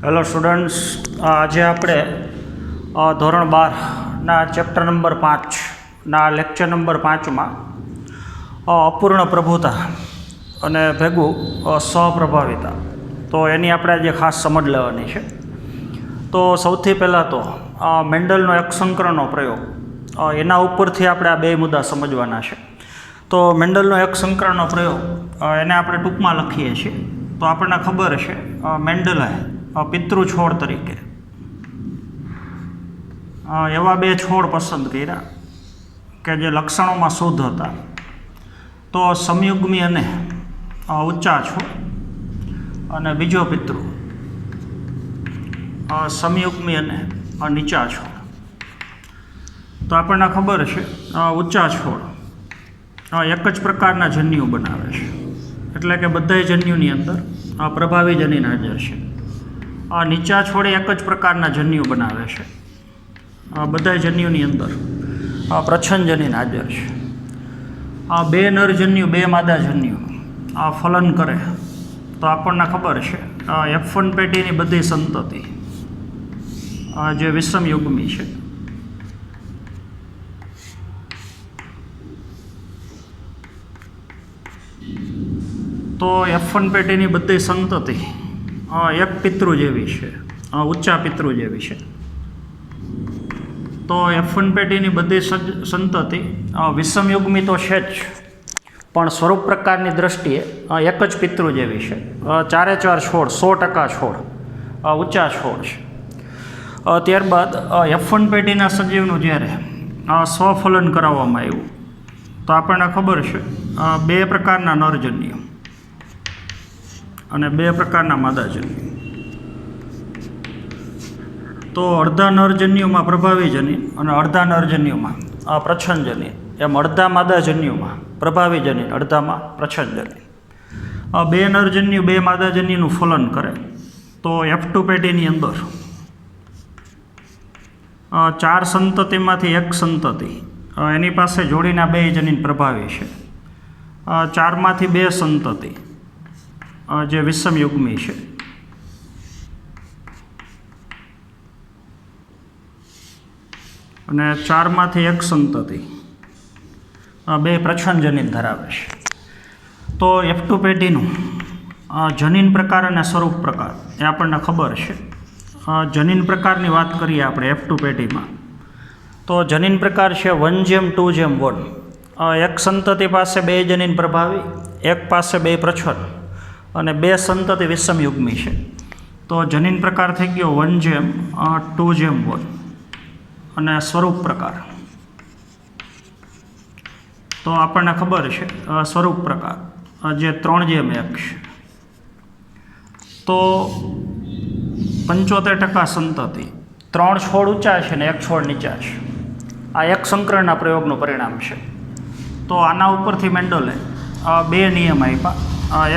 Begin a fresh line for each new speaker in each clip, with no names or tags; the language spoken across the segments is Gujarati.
હેલો સ્ટુડન્ટ્સ, આજે આપણે ધોરણ 12ના ચેપ્ટર નંબર 5ના લેક્ચર નંબર 5માં અપૂર્ણ પ્રભુતા અને ભેગું સહપ્રભાવિતા, તો એની આપણે આજે ખાસ સમજ લેવાની છે. તો સૌથી પહેલાં તો મેન્ડલનો એક સંકરણનો પ્રયોગ, એના ઉપરથી આપણે આ બે મુદ્દા સમજવાના છે. તો મેન્ડલનો એક સંકરણનો પ્રયોગ એને આપણે ટૂંકમાં લખીએ છીએ. તો આપણને ખબર છે મેન્ડલે પિતૃ છોડ તરીકે એવા બે છોડ પસંદ કર્યા કે જે લક્ષણોમાં શુદ્ધ હતા. તો સમયુગ્મી અને ઊંચા છોડ, અને બીજો પિતૃ સમયુગ્મી અને નીચા છોડ. તો આપણને ખબર છે ઊંચા છોડ એક જ પ્રકારના જન્યુ બનાવે છે, એટલે કે બધા જન્યુની અંદર પ્રભાવી જનીન હાજર છે. નીચા છોડે એક જ પ્રકારના જન્યુ બનાવે છે, બધા જન્યુની અંદર પ્રચ્છન્ન જનીન હાજર છે. બે નર જન્યુ, બે માદા જન્યુ ફલન કરે તો આપણને ખબર છે F1 પેટીની બધી સંતતિ જે વિષમયુગ્મી છે, તો F1 પેટીની બધી સંતતિ એક પિતૃ જેવી છે, ઊંચા પિતૃ જેવી છે. તો F1 પેટીની બધી સંતતિ વિષમયુગ્મી તો છે જ, પણ સ્વરૂપ પ્રકારની દ્રષ્ટિએ એક જ પિતૃ જેવી છે. ચારે ચાર છોડ 100% છોડ ઊંચા છોડ છે. ત્યારબાદ F1 પેટીના સજીવનું જ્યારે સ્વફલન કરાવવામાં આવ્યું તો આપણને ખબર છે બે પ્રકારના નરજન્યુ અને બે પ્રકારના માદાજન્યુ. તો અડધા નરજન્યુમાં પ્રભાવી જનીન અને અડધા નરજન્યુમાં પ્રચ્છન્ન જનીન, એમ અડધા માદાજન્યુમાં પ્રભાવી જનીન, અડધામાં પ્રચ્છન્ન જનીન. બે નરજન્યુ બે માદાજન્યુનું ફલન કરે તો F2 પેટીની અંદર ચાર સંતતિમાંથી એક સંતતિ એની પાસે જોડીના બે જનીન પ્રભાવી છે. ચારમાંથી બે સંતતિ જે વિષમયુગ્મી છે, અને ચારમાંથી એક સંતતિ બે પ્રચ્છન્ન જનીન ધરાવે છે. તો F2 પેટીનું જનીન પ્રકાર અને સ્વરૂપ પ્રકાર એ આપણને ખબર છે. જનીન પ્રકારની વાત કરીએ આપણે F2 પેટીમાં, તો જનીન પ્રકાર છે 1:2:1. એક સંતતિ પાસે બે જનીન પ્રભાવી, એક પાસે બે પ્રચ્છન્ન અને બે સંતતિ વિષમયુગ્મી છે. તો જનીન પ્રકાર થઈ ગયો 1:2:1. અને સ્વરૂપ પ્રકાર તો આપણને ખબર છે સ્વરૂપ પ્રકાર જે 3:1 છે. તો 75% સંતતિ, 3 છોડ ઊંચા છે ને 1 છોડ નીચા છે. આ એક સંકરણના પ્રયોગનું પરિણામ છે. તો આના ઉપરથી મેન્ડલે બે નિયમ આપ્યા.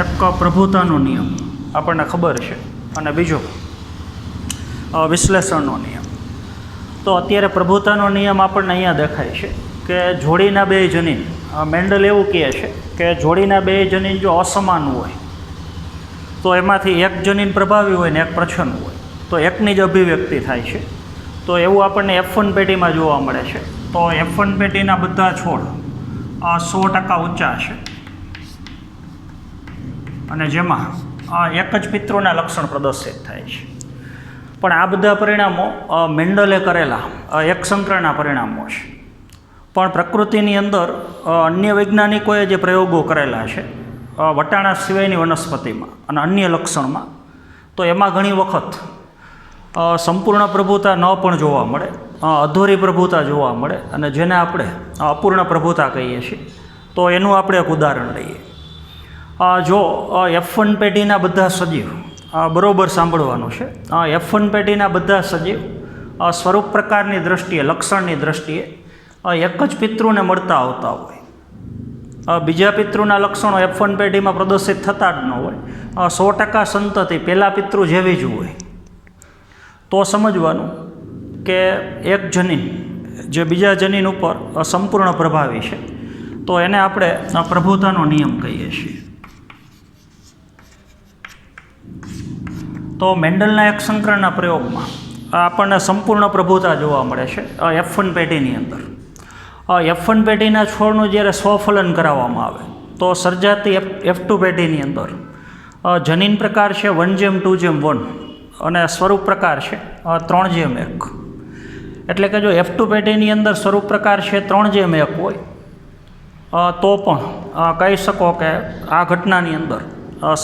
એક પ્રભુતાનો નિયમ આપણને ખબર છે, અને બીજો વિશ્લેષણનો નિયમ. તો અત્યારે પ્રભુતાનો નિયમ આપણને અહીંયા દેખાય છે કે જોડીના બે જનીન, મેન્ડલ એવું કહે છે કે જોડીના બે જનીન જો અસમાન હોય તો એમાંથી એક જનીન પ્રભાવી હોય ને એક પ્રચ્છન્ન હોય તો એકની જ અભિવ્યક્તિ થાય છે. તો એવું આપણને F1 પેટીમાં જોવા મળે છે. તો F1 પેટીના બધા છોડ 100% ઊંચા છે, અને જેમાં એક જ પિતૃના લક્ષણ પ્રદર્શિત થાય છે. પણ આ બધા પરિણામો મેન્ડલે કરેલા એક સંકરણના પરિણામો છે. પણ પ્રકૃતિની અંદર અન્ય વૈજ્ઞાનિકોએ જે પ્રયોગો કરેલા છે વટાણા સિવાયની વનસ્પતિમાં અને અન્ય લક્ષણમાં, તો એમાં ઘણી વખત સંપૂર્ણ પ્રભુતા ન પણ જોવા મળે, અધૂરી પ્રભુતા જોવા મળે, અને જેને આપણે અપૂર્ણ પ્રભુતા કહીએ છીએ. તો એનું આપણે એક ઉદાહરણ લઈએ. જો F1 પેટીના બધા સજીવ, બરાબર સાંભળવાનું છે, F1 પેટીના બધા સજીવ સ્વરૂપ પ્રકારની દ્રષ્ટિએ, લક્ષણની દ્રષ્ટિએ એક જ પિતૃને મળતા આવતા હોય, બીજા પિતૃના લક્ષણો F1 પેટીમાં પ્રદર્શિત થતા જ ન હોય, 100% સંતતિ પહેલાં પિતૃ જેવી જ હોય, તો સમજવાનું કે એક જનીન જે બીજા જનીન ઉપર સંપૂર્ણ પ્રભાવી છે, તો એને આપણે પ્રભુતાનો નિયમ કહીએ છીએ. તો મેન્ડલના એક સંકરણના પ્રયોગમાં આપણને સંપૂર્ણ પ્રભુતા જોવા મળે છે F1 પેઢીની અંદર. F1 પેઢીના છોડનું જ્યારે સ્વફલન કરાવવામાં આવે તો સર્જાતી F2 પેઢીની અંદર જનીન પ્રકાર છે 1:2:1 અને સ્વરૂપ પ્રકાર છે 3:1. એટલે કે જો F2 પેઢીની અંદર સ્વરૂપ પ્રકાર છે 3:1 હોય તો પણ કહી શકો કે આ ઘટનાની અંદર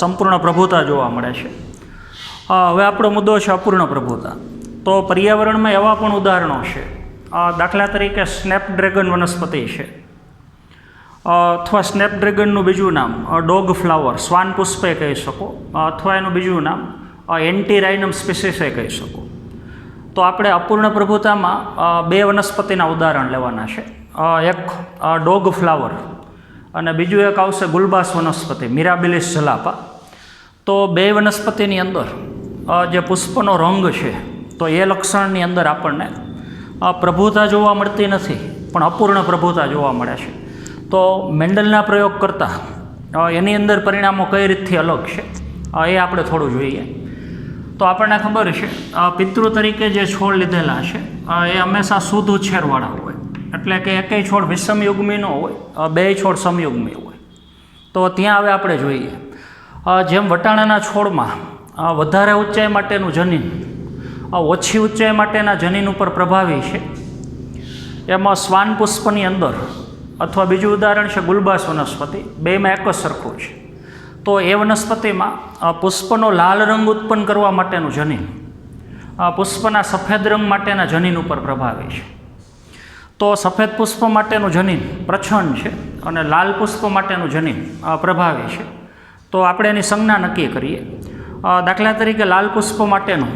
સંપૂર્ણ પ્રભુતા જોવા મળે છે. હવે આપણો મુદ્દો છે અપૂર્ણ પ્રભુતા. તો પર્યાવરણમાં એવા પણ ઉદાહરણો છે, દાખલા તરીકે સ્નેપડ્રેગન વનસ્પતિ છે, અથવા સ્નેપડ્રેગનનું બીજું નામ ડોગ ફ્લાવર શ્વાન પુષ્પે કહી શકો, અથવા એનું બીજું નામ એન્ટીરાઇનમ સ્પીસીસે કહી શકો. તો આપણે અપૂર્ણ પ્રભુતામાં બે વનસ્પતિના ઉદાહરણ લેવાના છે. એક ડોગ ફ્લાવર અને બીજું એક આવશે ગુલબાસ વનસ્પતિ મિરાબિલિસ જલાપા. તો બે વનસ્પતિની અંદર જે પુષ્પનો રંગ છે તો એ લક્ષણની અંદર આપણને પ્રભુતા જોવા મળતી નથી, પણ અપૂર્ણ પ્રભુતા જોવા મળે છે. તો મેન્ડલના પ્રયોગ કરતાં એની અંદર પરિણામો કઈ રીતથી અલગ છે એ આપણે થોડું જોઈએ. તો આપણને ખબર છે પિતૃ તરીકે જે છોડ લીધેલા છે એ હંમેશા શુદ્ધ ઉછેરવાળા હોય, એટલે કે એકેય છોડ વિષમયુગ્મી ન હોય, બે છોડ સમયુગ્મી હોય. તો ત્યાં હવે આપણે જોઈએ જેમ વટાણાના છોડમાં વધારે ઊંચાઈ માટેનું જનીન ઓછી ઊંચાઈ માટેના જનીન ઉપર પ્રભાવી છે, એમાં શ્વાન પુષ્પની અંદર અથવા બીજું ઉદાહરણ છે ગુલબાસ વનસ્પતિ, બેમાં એક જ સરખું છે. તો એ વનસ્પતિમાં પુષ્પનો લાલ રંગ ઉત્પન્ન કરવા માટેનું જનીન પુષ્પના સફેદ રંગ માટેના જનીન ઉપર પ્રભાવી છે. તો સફેદ પુષ્પ માટેનું જનીન પ્રચ્છન્ન છે અને લાલ પુષ્પ માટેનું જનીન પ્રભાવી છે. તો આપણે એની સંજ્ઞા નક્કી કરીએ. દાખલા તરીકે લાલ પુષ્પ માટેનું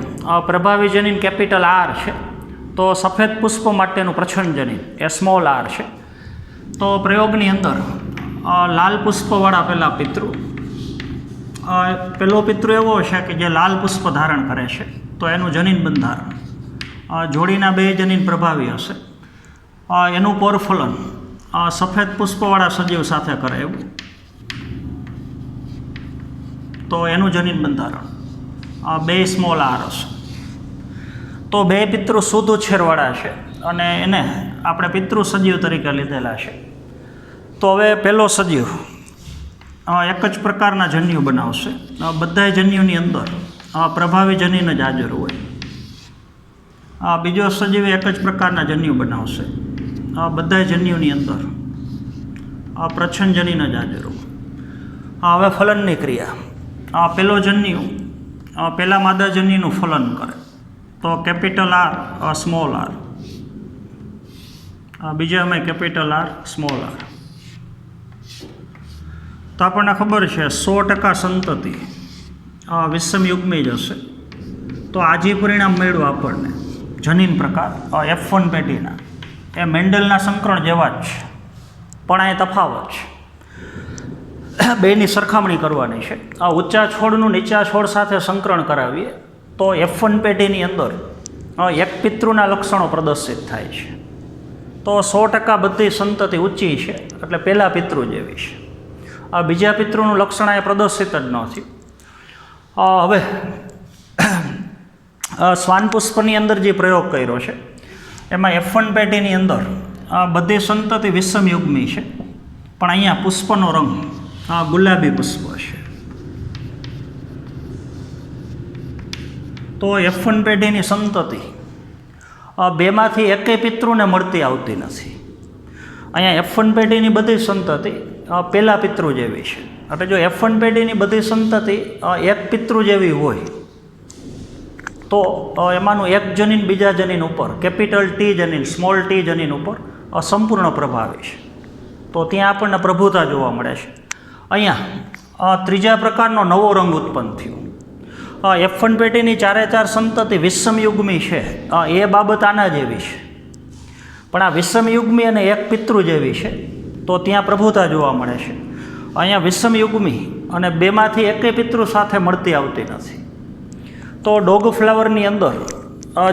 પ્રભાવી જનીન કેપિટલ R છે, તો સફેદ પુષ્પ માટેનું પ્રચ્છન્ન જનીન એ સ્મોલ r છે. તો પ્રયોગની અંદર લાલ પુષ્પવાળા પહેલાં પિતૃ, પહેલો પિતૃ એવો છે કે જે લાલ પુષ્પ ધારણ કરે છે, તો એનું જનીન બંધારણ જોડીના બે જનીન પ્રભાવી હશે. એનું પરફલન સફેદ પુષ્પવાળા સજીવ સાથે કરે એવું, તો એનું જનીન બંધારણ બે સ્મોલ r હશે. તો બે પિતૃ શુદ્ધ ઉછેરવાળા છે અને એને આપણે પિતૃ સજીવ તરીકે લીધેલા છે. તો હવે પહેલો સજીવ એક જ પ્રકારના જન્યુ બનાવશે, બધાય જન્યુની અંદર પ્રભાવી જનીન જ હાજર હોય. બીજો સજીવ એક જ પ્રકારના જન્યુ બનાવશે, બધાય જન્યુની અંદર પ્રચ્છન્ન જનીન જ હાજર હોય. હવે ફલનની ક્રિયા, પહેલો જન્યુ પહેલા માદા જન્યુનું ફલન કરે, તો કેપિટલ R સ્મોલ r, બીજામાં કેપિટલ R સ્મોલ r. તો આપણને ખબર છે 100% સંતતિ વિષમયુગ્મી જ હશે. તો આજે પરિણામ મળ્યું આપણને જનીન પ્રકાર F1 પેઢીના એ મેન્ડલના સંકરણ જેવા જ છે, પણ આ તફાવત છે. બેની સરખામણી કરવાની છે. આ ઊંચા છોડનું નીચા છોડ સાથે સંકરણ કરાવીએ તો F1 પેઢીની અંદર એક પિતૃના લક્ષણો પ્રદર્શિત થાય છે. તો 100% બધી સંતતિ ઊંચી છે, એટલે પહેલાં પિતૃ જેવી છે. આ બીજા પિતૃનું લક્ષણ એ પ્રદર્શિત જ ન થયું. હવે શ્વાન પુષ્પની અંદર જે પ્રયોગ કર્યો છે એમાં F1 પેઢીની અંદર બધી સંતતિ વિષમયુગ્મી છે, પણ અહીંયા પુષ્પનો રંગ ગુલાબી પુષ્પ છે. તો F1 પેઢીની સંતતિ બેમાંથી એકેય પિતૃને મળતી આવતી નથી. અહીંયા F1 પેઢીની બધી સંતતિ પહેલા પિતૃ જેવી છે. એટલે જો F1 પેઢીની બધી સંતતિ એક પિતૃ જેવી હોય તો એમાંનું એક જનીન બીજા જનીન ઉપર કેપિટલ T જનીન સ્મોલ t જનીન ઉપર સંપૂર્ણ પ્રભાવી છે. તો ત્યાં આપણને પ્રભુતા જોવા મળે છે. અહીંયા ત્રીજા પ્રકારનો નવો રંગ ઉત્પન્ન થયો. F1 પેઢીની ચારે ચાર સંતતિ વિષમયુગ્મી છે, એ બાબત આના જેવી છે, પણ આ વિષમયુગ્મી અને એક પિતૃ જેવી છે, તો ત્યાં પ્રભુતા જોવા મળે છે. અહીંયા વિષમયુગ્મી અને બેમાંથી એકેય પિતૃ સાથે મળતી આવતી નથી. તો ડોગ ફ્લાવરની અંદર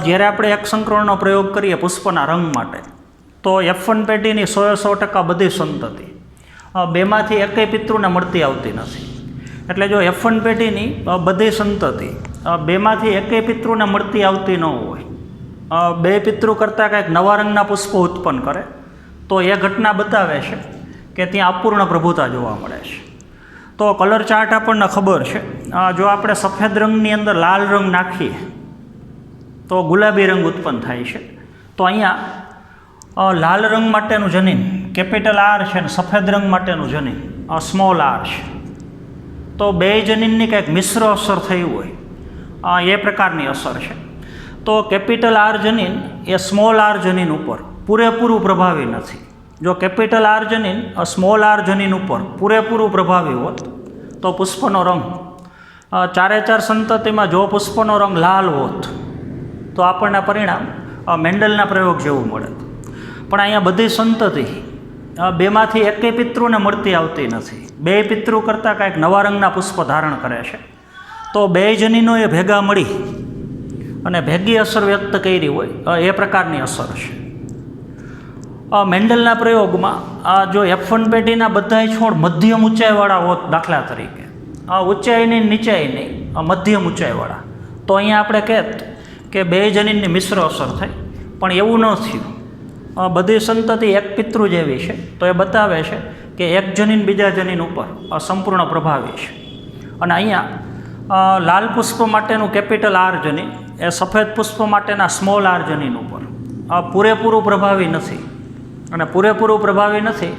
જ્યારે આપણે એક સંકરણનો પ્રયોગ કરીએ પુષ્પના રંગ માટે, તો F1 પેઢીની 100% બધી સંતતિ બેમાંથી એકેય પિતૃને મળતી આવતી નથી. એટલે જો F1 પેઢીની બધી સંતતિ બેમાંથી એકેય પિતૃને મળતી આવતી ન હોય, બે પિતૃ કરતાં કંઈક નવા રંગના પુષ્પો ઉત્પન્ન કરે, તો એ ઘટના બતાવે છે કે ત્યાં અપૂર્ણ પ્રભુતા જોવા મળે છે. તો કલર ચાર્ટ આપણને ખબર છે, જો આપણે સફેદ રંગની અંદર લાલ રંગ નાખીએ તો ગુલાબી રંગ ઉત્પન્ન થાય છે. તો અહીંયા લાલ રંગ માટેનું જનીન કેપિટલ આર છે ને સફેદ રંગ માટેનું જનીન સ્મોલ આર છે. તો બે જનીનની કંઈક મિશ્ર અસર થઈ હોય એ પ્રકારની અસર છે. તો કેપિટલ આર જનીન એ સ્મોલ આર જનીન ઉપર પૂરેપૂરું પ્રભાવી નથી. જો કેપિટલ આર જનીન સ્મોલ આર જનીન ઉપર પૂરેપૂરું પ્રભાવી હોત તો પુષ્પનો રંગ ચારે ચાર સંતતિમાં જો પુષ્પનો રંગ લાલ હોત તો આપણને પરિણામ મેન્ડલના પ્રયોગ જેવું મળે. પણ અહીંયા બધી સંતતિ બેમાંથી એકેય પિતૃને મળતી આવતી નથી. બે પિતૃ કરતાં કાંઈક નવા રંગના પુષ્પ ધારણ કરે છે. તો બે જનીનોએ ભેગા મળી અને ભેગી અસર વ્યક્ત કરી હોય એ પ્રકારની અસર છે. મેન્ડલના પ્રયોગમાં જો F1 પેઢીના બધાય છોડ મધ્યમ ઊંચાઈવાળા હોત, દાખલા તરીકે ઊંચાઈ નહીં નીચાઈ નહીં મધ્યમ ઊંચાઈવાળા, તો અહીંયા આપણે કહેત કે બે જનીનની મિશ્ર અસર થઈ. પણ એવું ન થયું. બધી સંતતિ એક પિતૃ જેવી છે, તો એ બતાવે છે કે એક જનીન બીજા જનીન ઉપર સંપૂર્ણ પ્રભાવી છે. અને અહીંયા લાલ પુષ્પ માટેનું કેપિટલ આર જનીન એ સફેદ પુષ્પ માટેના સ્મોલ આર જનીન ઉપર પૂરેપૂરું પ્રભાવી નથી. અને પૂરેપૂરું પ્રભાવી નથી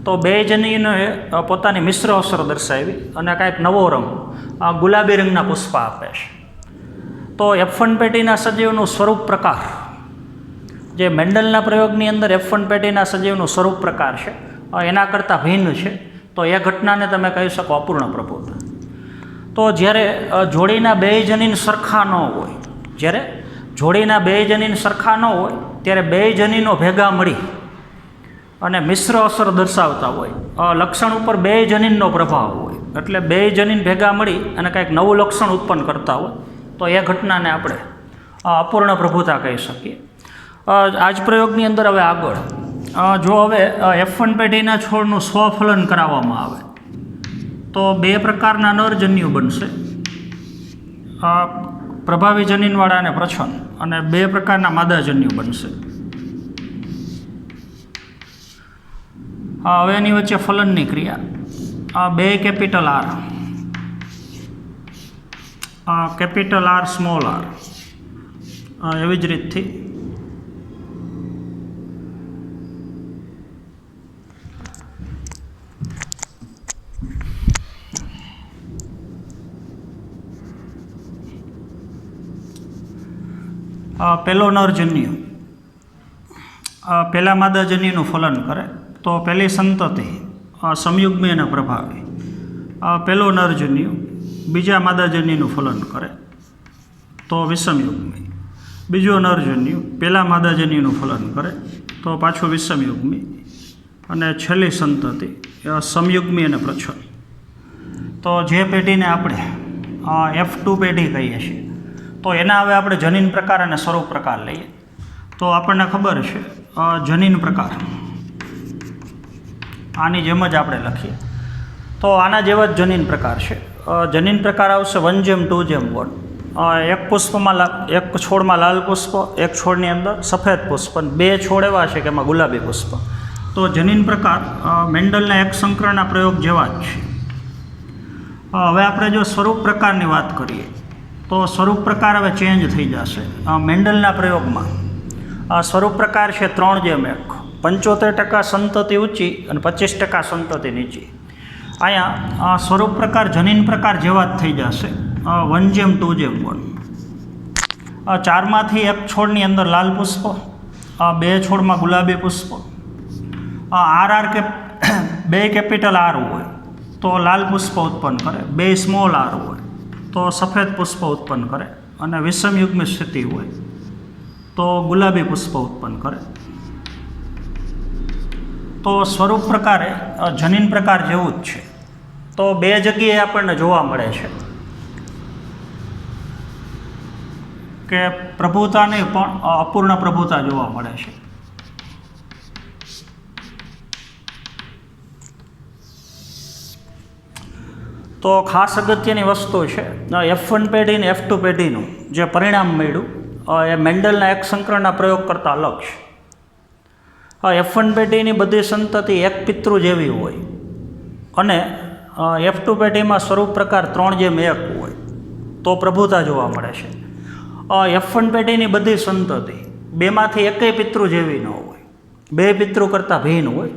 તો બે જનીનોએ પોતાની મિશ્ર અસર દર્શાવી અને કાંઈક નવો રંગ ગુલાબી રંગના પુષ્પ આપે છે. તો F1 પેઢીના સજીવનું સ્વરૂપ પ્રકાર, જે મેન્ડલના પ્રયોગની અંદર F1 પેઢીના સજીવનું સ્વરૂપ પ્રકાર છે એના કરતાં ભિન્ન છે. તો એ ઘટનાને તમે કહી શકો અપૂર્ણ પ્રભુતા. તો જ્યારે જોડીના બે જનીન સરખા ન હોય, જ્યારે જોડીના બે જનીન સરખા ન હોય ત્યારે બે જનીનો ભેગા મળી અને મિશ્ર અસર દર્શાવતા હોય, લક્ષણ ઉપર બે જનીનનો પ્રભાવ હોય, એટલે બે જનીન ભેગા મળી અને કંઈક નવું લક્ષણ ઉત્પન્ન કરતા હોય, તો એ ઘટનાને આપણે અપૂર્ણ પ્રભુતા કહી શકીએ. આ જ પ્રયોગની અંદર હવે આગળ જો હવે F1 પેઢીના છોડનું સ્વફલન કરાવવામાં આવે તો બે પ્રકારના નરજન્યુ બનશે, પ્રભાવી જનીનવાળા અને પ્રછન, અને બે પ્રકારના માદાજન્યુ બનશે. હવે એની વચ્ચે ફલનની ક્રિયા બે કેપિટલ આર સ્મોલ આર એવી જ રીતથી પહેલો નરજન્યુ પહેલા માદાજન્યુનું ફલન કરે તો પહેલી સંતતિ સંયુગ્મી અને પ્રભાવી. પહેલો નરજન્યુ બીજા માદાજન્યુનું ફલન કરે તો વિષમયુગ્મી. બીજો નરજન્યુ પહેલા માદાજન્યુનું ફલન કરે તો પાછું વિષમયુગ્મી. અને છેલ્લી સંતતિ સમયુગ્મી અને પ્રછન. તો જે પેઢીને આપણે F2 પેઢી કહીએ છીએ, તો એના હવે આપણે જનીન પ્રકાર અને સ્વરૂપ પ્રકાર લઈએ. તો આપણને ખબર છે જનીન પ્રકાર આની જેમ જ આપણે લખીએ તો આના જેવા જ જનીન પ્રકાર છે. જનીન પ્રકાર આવશે 1:2:1. એક પુષ્પમાં એક છોડમાં લાલ પુષ્પ, એક છોડની અંદર સફેદ પુષ્પ, બે છોડ એવા છે કે એમાં ગુલાબી પુષ્પ. તો જનીન પ્રકાર મેન્ડલના એક સંકરણના પ્રયોગ જેવા જ છે. હવે આપણે જો સ્વરૂપ પ્રકારની વાત કરીએ તો સ્વરૂપ પ્રકાર હવે ચેન્જ થઈ જશે. મેન્ડલના પ્રયોગમાં સ્વરૂપ પ્રકાર છે 3:1. 75% સંતતિ ઊંચી અને 25% સંતતિ નીચી. અહીંયા સ્વરૂપ પ્રકાર જનીન પ્રકાર જેવા જ થઈ જશે 1:2:1. ચારમાંથી એક છોડની અંદર લાલ પુષ્પ, બે છોડમાં ગુલાબી પુષ્પ. આર કે બે કેપિટલ આર હોય તો લાલ પુષ્પ ઉત્પન્ન કરે, બે સ્મોલ આર હોય તો સફેદ પુષ્પ ઉત્પન્ન કરે, અને વિષમયુગ્મ સ્થિતિ હોય તો ગુલાબી પુષ્પ ઉત્પન્ન કરે. તો સ્વરૂપ પ્રકારે જનીન પ્રકાર જેવું જ છે. તો બે જગ્યાએ આપણને જોવા મળે છે કે પ્રભુતાને પણ અપૂર્ણ પ્રભુતા જોવા મળે છે. તો ખાસ અગત્યની વસ્તુ છે F1 પેઢી ને F2 પેઢીનું જે પરિણામ મળ્યું એ મેન્ડલના એક સંકરણના પ્રયોગ કરતાં અલગ છે. F1 પેઢીની બધી સંતતિ એક પિતૃ જેવી હોય અને F2 પેઢીમાં સ્વરૂપ પ્રકાર 3:1 હોય તો પ્રભુતા જોવા મળે છે. F1 પેઢીની બધી સંતતિ બેમાંથી એકેય પિતૃ જેવી ન હોય, બે પિતૃ કરતાં ભિન્ન હોય.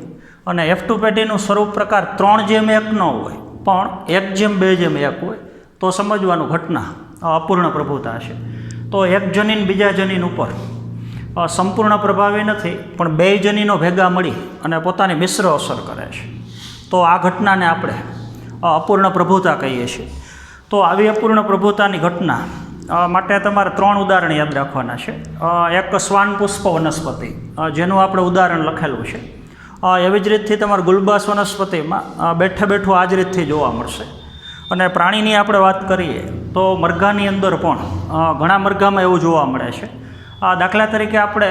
અને F2 પેઢીનું સ્વરૂપ પ્રકાર 3:1 ન હોય પણ 1:2:1 હોય તો સમજવાનું ઘટના અપૂર્ણ પ્રભુતા છે. તો એક જનીન બીજા જનીન ઉપર સંપૂર્ણ પ્રભાવી નથી, પણ બે જનીનો ભેગા મળી અને પોતાની મિશ્ર અસર કરે છે. તો આ ઘટનાને આપણે અપૂર્ણ પ્રભુતા કહીએ છીએ. તો આવી અપૂર્ણ પ્રભુતાની ઘટના માટે તમારે 3 ઉદાહરણ યાદ રાખવાના છે. એક શ્વાન પુષ્પ વનસ્પતિ જેનું આપણે ઉદાહરણ લખેલું છે. એવી જ રીતથી તમારે ગુલબાસ વનસ્પતિમાં બેઠે બેઠું આ જ રીતથી જોવા મળશે. અને પ્રાણીની આપણે વાત કરીએ તો મરઘાની અંદર પણ ઘણા મરઘામાં એવું જોવા મળે છે. દાખલા તરીકે આપણે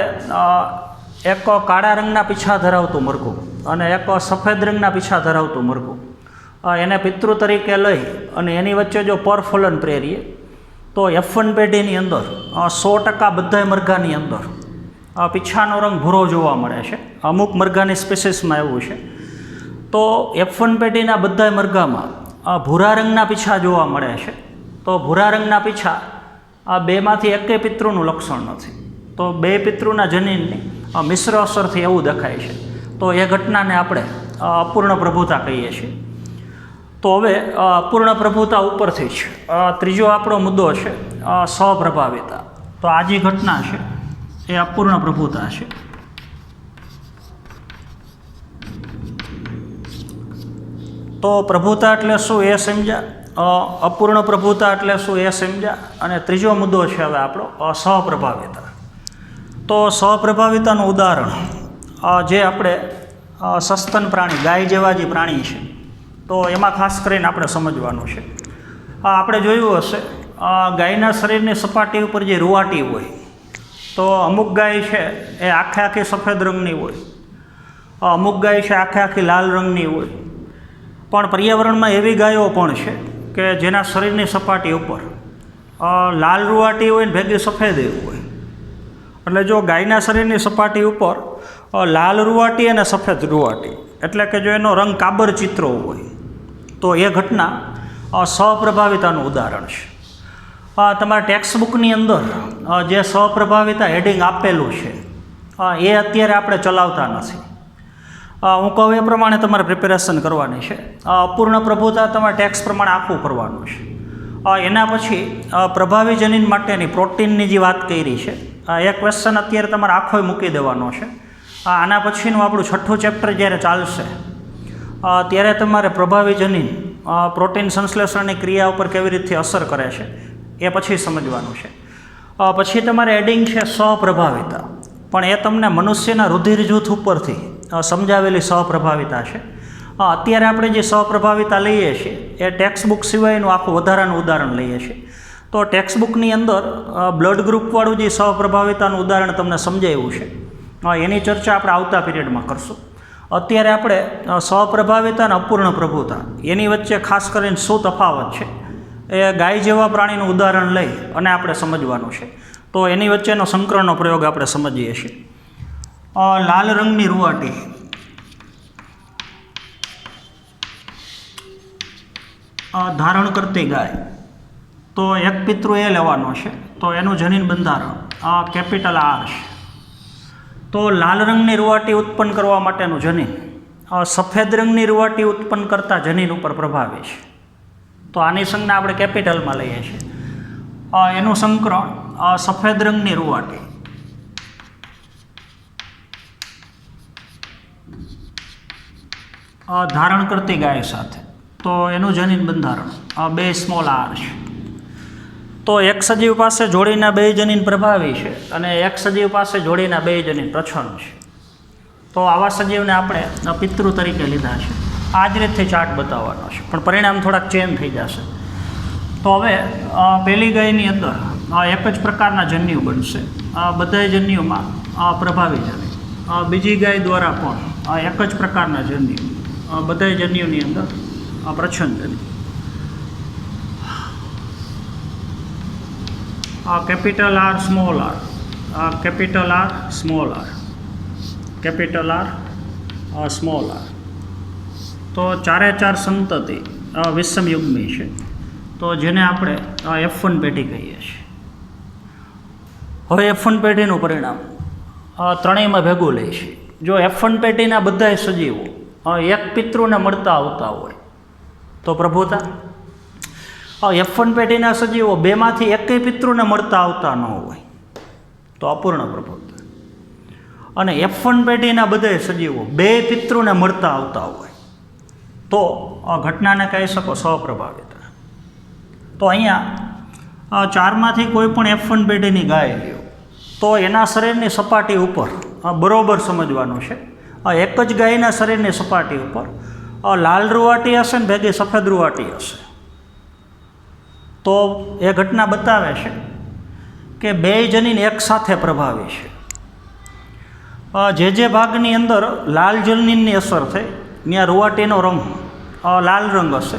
એક કાળા રંગના પીછા ધરાવતું મરઘું અને એક સફેદ રંગના પીછા ધરાવતું મરઘું એને પિતૃ તરીકે લઈ અને એની વચ્ચે જો પરફલન પ્રેરીએ તો F1 પેઢીની અંદર 100% બધાય મરઘાની અંદર પીછાનો રંગ ભૂરો જોવા મળે છે. અમુક મરઘાની સ્પીસીસમાં એવું છે. તો F1 પેઢીના બધાય મરઘામાં ભૂરા રંગના પીછા જોવા મળે છે. તો ભૂરા રંગના પીછા આ બેમાંથી એકેય પિતૃનું લક્ષણ નથી. તો બે પિતૃના જનીનની મિશ્ર અસરથી એવું દેખાય છે. તો એ ઘટનાને આપણે અપૂર્ણ પ્રભુતા કહીએ છીએ. તો હવે અપૂર્ણ પ્રભુતા ઉપરથી જ ત્રીજો આપણો મુદ્દો છે સ્વપ્રભાવિતા. તો આ જે ઘટના છે એ અપૂર્ણ પ્રભુતા છે. તો પ્રભુતા એટલે શું એ સમજ્યા, અપૂર્ણ પ્રભુતા એટલે શું એ સમજ્યા, અને ત્રીજો મુદ્દો છે હવે આપણો સ્વપ્રભાવિતા. તો સ્વપ્રભાવિતાનું ઉદાહરણ જે આપણે સસ્તન પ્રાણી ગાય જેવા જે પ્રાણી છે તો એમાં ખાસ કરીને આપણે સમજવાનું છે. આપણે જોયું હશે ગાયના શરીરની સપાટી ઉપર જે રૂવાટી હોય તો અમુક ગાય છે એ આખી સફેદ રંગની હોય, અમુક ગાય છે આખી લાલ રંગની હોય. પણ પર્યાવરણમાં એવી ગાયો પણ છે કે જેના શરીરની સપાટી ઉપર લાલ રૂવાટી હોય ને ભેગી સફેદ હોય. એટલે જો ગાયના શરીરની સપાટી ઉપર લાલ રૂવાટી અને સફેદ રૂવાટી એટલે કે જો એનો રંગ કાબર ચિત્રો હોય તો એ ઘટના સ્વપ્રભાવિતાનું ઉદાહરણ છે. તમારા ટેક્સ્ટબુકની અંદર જે સ્વપ્રભાવિતા હેડિંગ આપેલું છે એ અત્યારે આપણે ચલાવતા નથી. હું કહું એ પ્રમાણે તમારે પ્રિપેરેશન કરવાની છે. અપૂર્ણ પ્રભુતા તમારે ટેક્સ્ટ પ્રમાણે આખું કરવાનું છે. એના પછી પ્રભાવી જનીન માટેની પ્રોટીનની જે વાત કરી છે એ ક્વેશ્ચન અત્યારે તમારે આખો મૂકી દેવાનો છે. આના પછીનું આપણું 6થું ચેપ્ટર જ્યારે ચાલશે ત્યારે તમારે પ્રભાવી જનીન પ્રોટીન સંશ્લેષણની ક્રિયા ઉપર કેવી રીતે અસર કરે છે એ પછી સમજવાનું છે. પછી તમારે એડિંગ છે સ્વપ્રભાવિતા, પણ એ તમને મનુષ્યના રુધિર જૂથ ઉપરથી સમજાવેલી સ્વપ્રભાવિતા છે. અત્યારે આપણે જે સ્વપ્રભાવિતા લઈએ છીએ એ ટેક્સ્ટબુક સિવાયનું આખું વધારાનું ઉદાહરણ લઈએ છીએ. તો ટેક્સ્ટબુકની અંદર બ્લડ ગ્રુપવાળું જે સ્વપ્રભાવિતાનું ઉદાહરણ તમને સમજાવ્યું છે એની ચર્ચા આપણે આવતા પીરિયડમાં કરશું. અત્યારે આપણે સ્વપ્રભાવિતા અને અપૂર્ણ પ્રભુતા એની વચ્ચે ખાસ કરીને શું તફાવત છે એ ગાય જેવા પ્રાણીનું ઉદાહરણ લઈ અને આપણે સમજવાનું છે. તો એની વચ્ચેનો સંકરણનો પ્રયોગ આપણે સમજીએ છીએ. લાલ રંગની રૂવાટી ધારણ કરતી ગાય, તો એક પિતૃ એ લેવાનો છે. તો એનું જનીન બંધારણ કેપિટલ R છે. તો લાલ રંગની રૂવાટી ઉત્પન્ન કરવા માટેનું જનીન સફેદ રંગની રૂવાટી ઉત્પન્ન કરતા જનીન ઉપર પ્રભાવી છે. તો આની સંજ્ઞા આપણે કેપિટલમાં લઈએ છીએ. એનું સંકરણ સફેદ રંગની રૂવાટી ધારણ કરતી ગાય સાથે, તો એનું જનીન બંધારણ 2 સ્મોલ r છે. તો એક સજીવ પાસે જોડીના 2 જનીન પ્રભાવી છે અને એક સજીવ પાસે જોડીના 2 જનીન પ્રચ્છન્ન છે. તો આવા સજીવને આપણે પિતૃ તરીકે લીધા છે. આ જ રીતે ચાર્ટ બતાવવાનો છે, પણ પરિણામ થોડાક ચેન્જ થઈ જશે. તો હવે પહેલી ગાયની અંદર એક જ પ્રકારના જન્યુ બનશે, બધા જન્યુમાં પ્રભાવી જન્યુ. બીજી ગાય દ્વારા પણ એક જ પ્રકારના જન્યુ, બધા જન્યુની અંદર પ્રચ્છન્ન જન્યુ. Capital R small R, capital R small R, capital R small R. તો ચારે ચાર સંતતિ વિષમયુગ્મી છે, તો જેને આપણે F1 પેઢી કહીએ છીએ. હવે F1 પેઢીનું પરિણામ ત્રણેયમાં ભેગું લે છે. જો F1 પેઢીના બધા સજીવો એક પિતૃને મળતા આવતા હોય તો પ્રભુતા. F1 પેઢીના સજીવો બેમાંથી એકેય પિતૃને મળતા આવતા ન હોય તો અપૂર્ણ પ્રભુતા. અને F1 પેઢીના બધા સજીવો બે પિતૃને મળતા આવતા હોય તો આ ઘટનાને કહી શકો સ્વપ્રભાવિતા. તો અહીંયા ચારમાંથી કોઈ પણ F1 પેઢીની ગાય લ્યો તો એના શરીરની સપાટી ઉપર બરોબર સમજવાનું છે. એક જ ગાયના શરીરની સપાટી ઉપર લાલ રૂવાટી હશે ને ભેગી સફેદ રૂવાટી હશે તો એ ઘટના બતાવે છે કે બે જનીન એકસાથે પ્રભાવી છે. જે ભાગની અંદર લાલ જનીનની અસર થઈ ત્યાં રૂવાટીનો રંગ લાલ રંગ હશે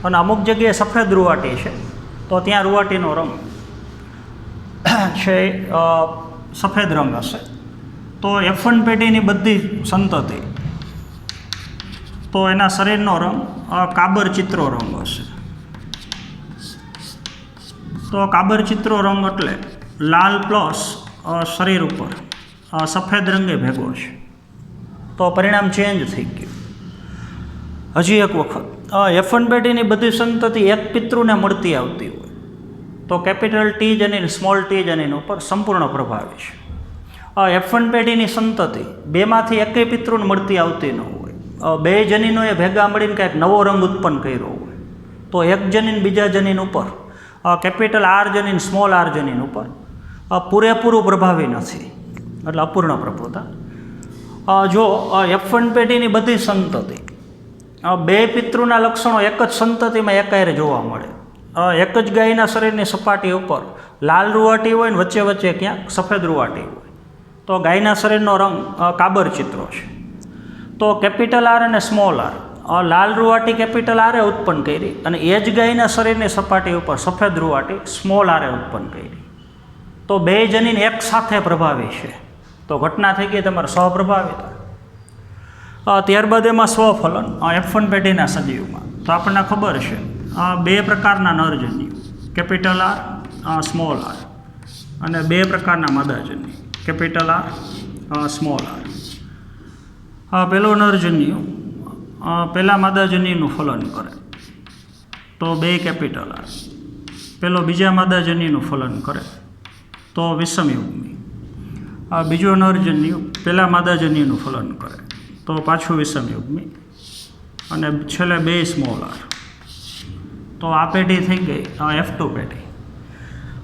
અને અમુક જગ્યાએ સફેદ રૂવાટી છે તો ત્યાં રૂવાટીનો રંગ છે સફેદ રંગ હશે. તો F1 પેઢીની બધી સંતતિ તો એના શરીરનો રંગ કાબર ચિત્રો રંગ હશે. તો કાબર ચિત્રો રંગ એટલે લાલ પ્લસ શરીર ઉપર સફેદ રંગે ભેગો છે. તો પરિણામ ચેન્જ થઈ ગયું. હજી એક વખત F1 પેઢીની બધી સંતતિ એક પિતૃને મળતી આવતી હોય તો કેપિટલ ટી જનીન સ્મોલ ટી જનીન ઉપર સંપૂર્ણ પ્રભાવી છે. F1 પેઢીની સંતતિ બેમાંથી એકેય પિતૃને મળતી આવતી ન હોય, બે જનીનોએ ભેગા મળીને કંઈક નવો રંગ ઉત્પન્ન કર્યો હોય તો એક જનીન બીજા જનીન ઉપર કેપિટલ આર જનીન સ્મોલ આર જનીન ઉપર પૂરેપૂરું પ્રભાવી નથી એટલે અપૂર્ણ પ્રભુતા. જો F1 પેઢીની બધી સંતતિ બે પિતૃના લક્ષણો એક જ સંતતિમાં એકાયરે જોવા મળે, એક જ ગાયના શરીરની સપાટી ઉપર લાલ રૂવાટી હોય ને વચ્ચે વચ્ચે ક્યાંક સફેદ રૂવાટી હોય તો ગાયના શરીરનો રંગ કાબર ચિત્રો છે. તો કેપિટલ આર અને સ્મોલ આર લાલ રૂવાટી કેપિટલ આરે ઉત્પન્ન કરી અને એ જ ગાયના શરીરની સપાટી ઉપર સફેદ રૂવાટી સ્મોલ આરે ઉત્પન્ન કરી તો બે જનીન એક સાથે પ્રભાવી છે તો ઘટના થઈ ગઈ તમારે સ્વપ્રભાવિતા. ત્યારબાદ એમાં સ્વફલન F1 પેઢીના સજીવમાં તો આપણને ખબર છે બે પ્રકારના નરજન્યુ કેપિટલ આર સ્મોલ આર અને બે પ્રકારના માદાજન્યુ કેપિટલ આર સ્મોલ આર. પેલો નરજન્યુ પહેલાં માદાજન્યનું ફલન કરે તો બે કેપિટલ આર, પેલો બીજા માદાજન્યનું ફલન કરે તો વિષમયુગ્મી. બીજો નરજન્યુ પહેલાં માદાજન્યનું ફલન કરે તો પાછું વિષમયુગ્મી અને છેલ્લે બે સ્મોલ આર. તો આ પેઢી થઈ ગઈ F2 પેઢી.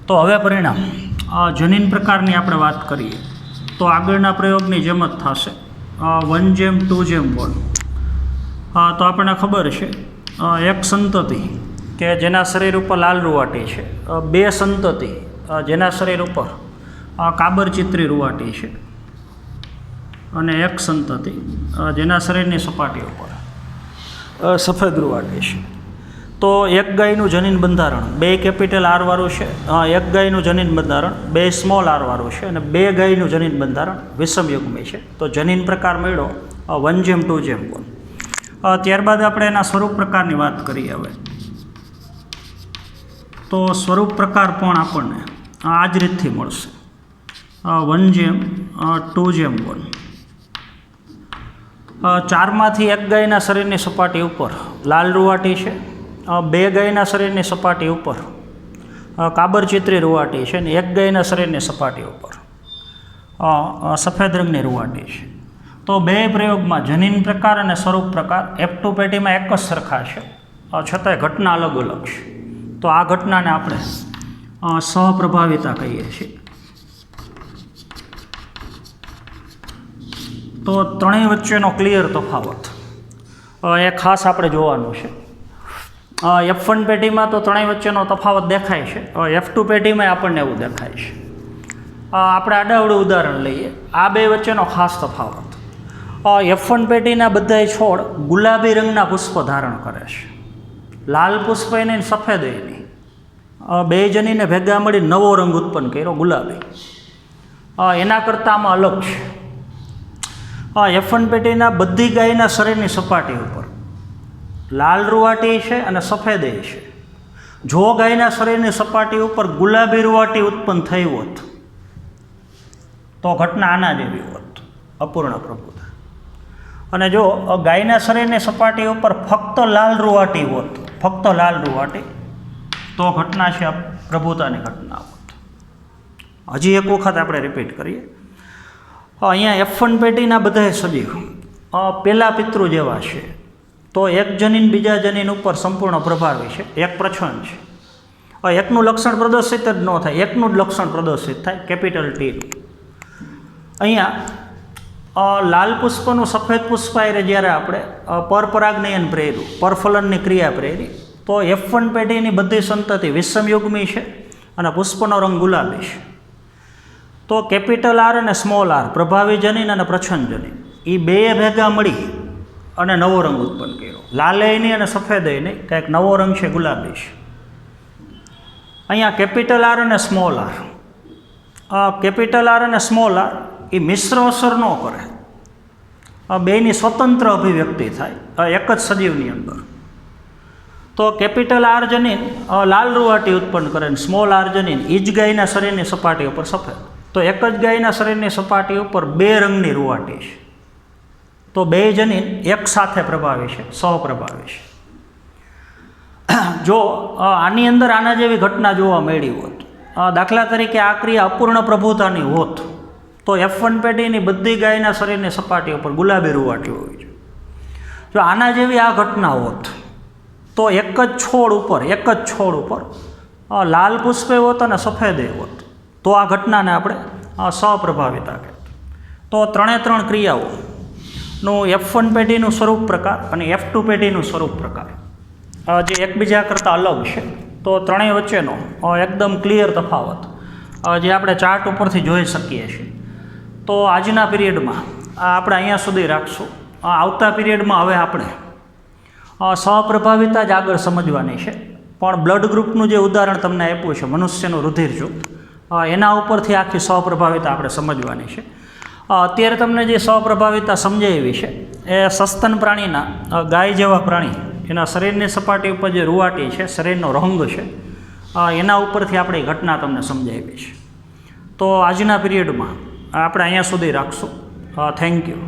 તો હવે પરિણામ જનીન પ્રકારની આપણે વાત કરીએ તો આગળના પ્રયોગની જેમ જ થશે 1:2:1. તો આપણને ખબર છે એક સંતતિ કે જેના શરીર ઉપર લાલ રૂવાટી છે, બે સંતતિ જેના શરીર ઉપર કાબર ચિત્રી રૂવાટી છે અને એક સંતતિ જેના શરીરની સપાટી ઉપર સફેદ રૂવાટી છે. તો એક ગાયનું જનીન બંધારણ બે કેપિટલ આર વાળું છે, એક ગાયનું જનીન બંધારણ બે સ્મોલ આર વાળું છે અને બે ગાયનું જનીન બંધારણ વિષમયુગ્મી છે. તો જનીન પ્રકાર મળ્યો 1:2:1. ત્યારબાદ આપણે એના સ્વરૂપ પ્રકારની વાત કરીએ. હવે તો સ્વરૂપ પ્રકાર પણ આપણને આ જ રીતથી મળશે 1:2:1. ચારમાંથી એક ગાયના શરીરની સપાટી ઉપર લાલ રૂવાટી છે, બે ગાયના શરીરની સપાટી ઉપર કાબર ચિત્રી રૂવાટી છે અને એક ગાયના શરીરની સપાટી ઉપર સફેદ રંગની રૂવાટી છે. તો બે પ્રયોગમાં જનીન પ્રકાર અને સ્વરૂપ પ્રકાર F2 પેઢીમાં એક જ સરખા છે છતાંય ઘટના અલગ અલગ છે. તો આ ઘટનાને આપણે સહપ્રભાવિતા કહીએ છીએ. તો ત્રણેય વચ્ચેનો ક્લિયર તફાવત એ ખાસ આપણે જોવાનું છે. F1 પેઢીમાં તો ત્રણેય વચ્ચેનો તફાવત દેખાય છે, F2 પેઢીમાં આપણને એવું દેખાય છે. આપણે આડાઅવળું ઉદાહરણ લઈએ. આ બે વચ્ચેનો ખાસ તફાવત F1 પેઢીના બધાય છોડ ગુલાબી રંગના પુષ્પ ધારણ કરે છે, લાલ પુષ્પ નહીં સફેદ નહીં. બે જનીને ભેગા મળી નવો રંગ ઉત્પન્ન કર્યો, ગુલાબી. એના કરતાં આમાં અલગ છે. F1 પેટીના બધી ગાયના શરીરની સપાટી ઉપર લાલ રૂવાટી છે અને સફેદ છે. જો ગાયના શરીરની સપાટી ઉપર ગુલાબી રૂવાટી ઉત્પન્ન થઈ હોત તો ઘટના આના જેવી હોત, અપૂર્ણ પ્રભુતા. અને જો ગાયના શરીરની સપાટી ઉપર ફક્ત લાલ રૂવાટી હોત, ફક્ત લાલ રૂવાટી, તો ઘટના છે પ્રભુતાની ઘટના હોત. હજી એક વખત આપણે રિપીટ કરીએ. અહીંયા F1 પેટીના બધા સજીવ પહેલા પિતૃ જેવા છે, તો એક જનીન બીજા જનીન ઉપર સંપૂર્ણ પ્રભાવી છે, એક પ્રચ્છન્ન છે. એકનું લક્ષણ પ્રદર્શિત જ ન થાય, એકનું જ લક્ષણ પ્રદર્શિત થાય, કેપિટલ T. અહીંયા લાલ પુષ્પનું સફેદ પુષ્પ આરે જ્યારે આપણે પરપરાગનયન પ્રેર્યું, પરફલનની ક્રિયા પ્રેરી, તો F1 પેઢીની બધી સંતતિ વિષમયુગ્મી છે અને પુષ્પનો રંગ ગુલાબી છે. તો કેપિટલ R અને સ્મોલ r, પ્રભાવી જનીન અને પ્રચ્છન્ન જનીન, એ બે ભેગા મળી અને નવો રંગ ઉત્પન્ન કર્યો. લાલે નહીં અને સફેદ નહીં, કંઈક નવો રંગ છે, ગુલાબી છે. અહીંયા કેપિટલ R અને સ્મોલ r, કેપિટલ R અને સ્મોલ r એ મિશ્ર અસર ન કરે, બેની સ્વતંત્ર અભિવ્યક્તિ થાય એક જ સજીવની અંદર. તો કેપિટલ R જનીન લાલ રૂવાટી ઉત્પન્ન કરે અને સ્મોલ r જનીન એ જ ગાયના શરીરની સપાટી ઉપર સફેદ. તો એક જ ગાયના શરીરની સપાટી ઉપર બે રંગની રૂવાટી છે, તો બે જનીન એક સાથે પ્રભાવી છે, સહપ્રભાવી છે. જો આની અંદર આના જેવી ઘટના જોવા મળી હોત, દાખલા તરીકે આ ક્રિયા અપૂર્ણ પ્રભુતાની હોત, તો F1 પેઢીની બધી ગાયના શરીરની સપાટી ઉપર ગુલાબી રૂવાટી હોવી જોઈએ. જો આના જેવી આ ઘટના હોત, તો એક જ છોડ ઉપર લાલ પુષ્પે હોત અને સફેદે હોત, તો આ ઘટનાને આપણે સહપ્રભાવિતા કહેવાય. તો ત્રણે ત્રણ ક્રિયાઓનું F1 પેઢીનું સ્વરૂપ પ્રકાર અને F2 પેઢીનું સ્વરૂપ પ્રકાર જે એકબીજા કરતાં અલગ છે, તો ત્રણેય વચ્ચેનો એકદમ ક્લિયર તફાવત જે આપણે ચાર્ટ ઉપરથી જોઈ શકીએ છીએ. તો આજના પીરિયડમાં આપણે અહીંયા સુધી રાખશું. આવતા પીરિયડમાં હવે આપણે સહપ્રભાવિતા જ આગળ સમજવાની છે, પણ બ્લડ ગ્રુપનું જે ઉદાહરણ તમને આપ્યું છે, મનુષ્યનું રુધિર જૂથ, એના ઉપરથી આખી સહપ્રભાવિતા આપણે સમજવાની છે. અત્યારે તમને જે સહપ્રભાવિતા સમજાવી છે એ સસ્તન પ્રાણીના, ગાય જેવા પ્રાણી, એના શરીરની સપાટી ઉપર જે રૂવાટી છે, શરીરનો રંગ છે, એના ઉપરથી આપણે ઘટના તમને સમજાવી છે. તો આજના પીરિયડમાં આપણે અહીંયા સુધી રાખશું. Thank you.